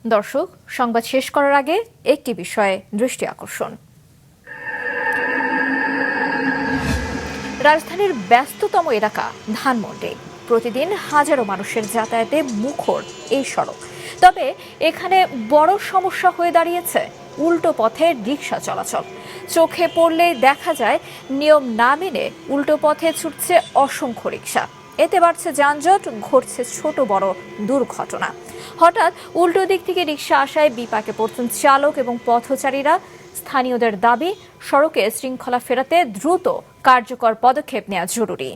দর্শক, সংবাদ শেষ করার আগে একটি বিষয়ে দৃষ্টি আকর্ষণ। রাজধানীর ব্যস্ততম এলাকা ধানমন্ডি, প্রতিদিন হাজারো মানুষের যাতায়াতে মুখর এই সড়ক। তবে এখানে বড় সমস্যা হয়ে দাঁড়িয়েছে উল্টো পথে রিকশা চলাচল। চোখে পড়লেই দেখা যায় নিয়ম না মেনে উল্টো পথে ছুটছে অসংখ্য রিকশা। এতে বাড়ছে যানজট, ঘটছে ছোট বড় দুর্ঘটনা। হঠাৎ উল্টো দিক থেকে রিকশা আসায় বিপাকে পড়ছেন চালক এবং পথচারীরা। স্থানীয়দের দাবি, সড়কে শৃঙ্খলা ফেরাতে দ্রুত কার্যকর পদক্ষেপ নেওয়া জরুরি।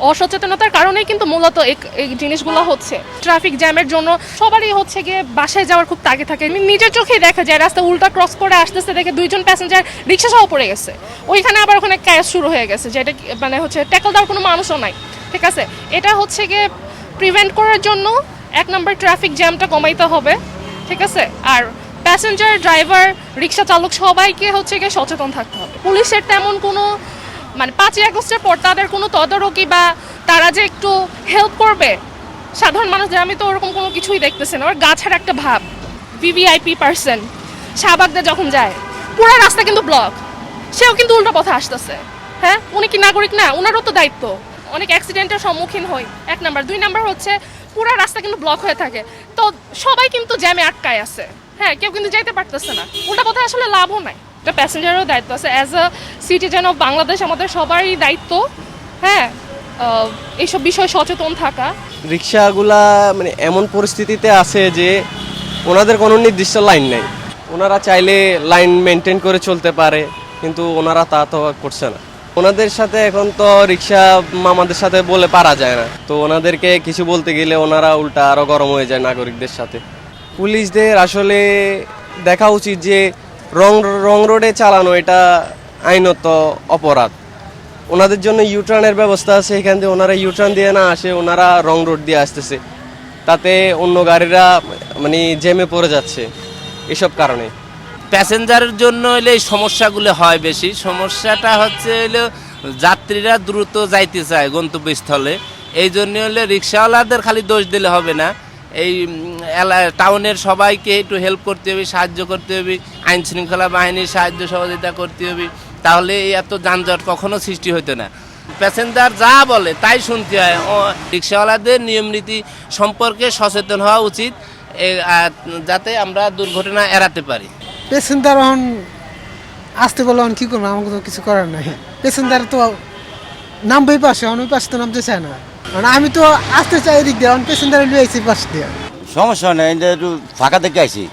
অসচেতনতার কারণেই কিন্তু মূলত এই জিনিসগুলো হচ্ছে। ট্রাফিক জ্যামের জন্য সবারই হচ্ছে গিয়ে বাসায় যাওয়ার খুব তাগে থাকে। নিজের চোখেই দেখা যায় রাস্তা উল্টা ক্রস করে আসতেছে, দেখে দুইজন প্যাসেঞ্জার রিক্সা সহ পড়ে গেছে। ওইখানে আবার ওখানে ক্যাশ শুরু হয়ে গেছে, যেটা মানে হচ্ছে ট্যাকল দেওয়ার কোনো মানুষও নাই। ঠিক আছে, এটা হচ্ছে গিয়ে প্রিভেন্ট করার জন্য 1 নম্বর ট্রাফিক জ্যামটা কমাইতে হবে। ঠিক আছে, আর প্যাসেঞ্জার, ড্রাইভার, রিক্সা চালক সবাইকে হচ্ছে গিয়ে সচেতন থাকতে হবে। পুলিশের তেমন কোনো মানে 5ই আগস্টের পর তাদের কোনো তদারকি বা তারা যে একটু হেল্প করবে সাধারণ মানুষদের, আমি তো ওরকম কোনো কিছুই দেখতেছি না। ওর গাছের একটা ভাব, ভিভিআইপি পার্সন শাহবাগদা যখন যায় পুরো রাস্তা কিন্তু ব্লক, সেও কিন্তু উল্টো পথে আসতেছে। হ্যাঁ, উনি কি নাগরিক না? ওনারও তো দায়িত্ব। অনেক অ্যাক্সিডেন্টের সম্মুখীন হই, 1 নাম্বার। 2 নাম্বার হচ্ছে পুরো রাস্তা কিন্তু ব্লক হয়ে থাকে, তো সবাই কিন্তু জ্যামে আটকায় আছে। হ্যাঁ, কেউ কিন্তু যেতে পারতেছে না। উল্টা পথে আসলে লাভও নাই। এটা প্যাসেঞ্জারেরও দায়িত্ব আছে। As a citizen of Bangladesh আমাদের সবারই দায়িত্ব, হ্যাঁ, এইসব বিষয়ে সচেতন থাকা। রিক্সাগুলা মানে এমন পরিস্থিতিতে আছে যে ওনাদের কোনো নির্দিষ্ট লাইন নেই। ওনারা চাইলে লাইন মেনটেন করে চলতে পারে, কিন্তু ওনারা তা তো করছে না। ওনাদের সাথে এখন তো রিক্সা মামাদের সাথে বলে পারা যায় না, তো ওনাদেরকে কিছু বলতে গেলে ওনারা উল্টা আরো গরম হয়ে যায় নাগরিকদের সাথে। পুলিশদের আসলে দেখা উচিত যে রং রোডে চালানো এটা আইনত অপরাধ। ওনাদের জন্য ইউটার্নের ব্যবস্থা আছে, এখান থেকে ওনারা ইউটার্ন দিয়ে না আসে, ওনারা রং রোড দিয়ে আসতেছে, তাতে অন্য গাড়িরা মানে জ্যামে পড়ে যাচ্ছে এসব কারণে। প্যাসেঞ্জারের জন্য হলে এই সমস্যাগুলো হয় বেশি। সমস্যাটা হচ্ছে হলো যাত্রীরা দ্রুত যাইতে চায় গন্তব্যস্থলে, এই জন্য হলে রিক্সাওয়ালাদের খালি দোষ দিলে হবে না। এই টাউনের সবাইকে একটু হেল্প করতে হবে, সাহায্য করতে হবে, আইন শৃঙ্খলা বাহিনীর সাহায্য সহযোগিতা করতে হবে, তাহলে এত যানজট কখনো সৃষ্টি হতো না। প্যাসেঞ্জার যা বলে তাই শুনতে হয়। রিক্সাওয়ালাদের নিয়ম নীতি সম্পর্কে সচেতন হওয়া উচিত, যাতে আমরা দুর্ঘটনা এড়াতে পারি। প্যাসেঞ্জার এখন আসতে বলে এখন কী করবো, আমাকে তো কিছু করার নাই। প্যাসেঞ্জার তো নামবেই পাশে, ওই পাশে তো নামতে চায় না। মানে আমি তো আসতে চাই এদিক দিয়ে, এখন প্যাসেঞ্জার লিয়ে আইছি পাশ দিয়ে। সমস্যা নেই, একটু ফাঁকা থেকে আইছি।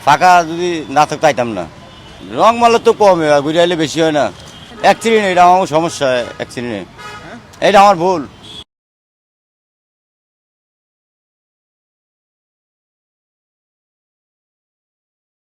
ফাঁকা যদি না থাকতে আইতাম না। রং মারলে তো কমে, ঘুরে আইলে বেশি হয় না। অ্যাক্সিডেন্ট, এটা আমার সমস্যা। অ্যাক্সিডেন্ট এটা আমার ভুল।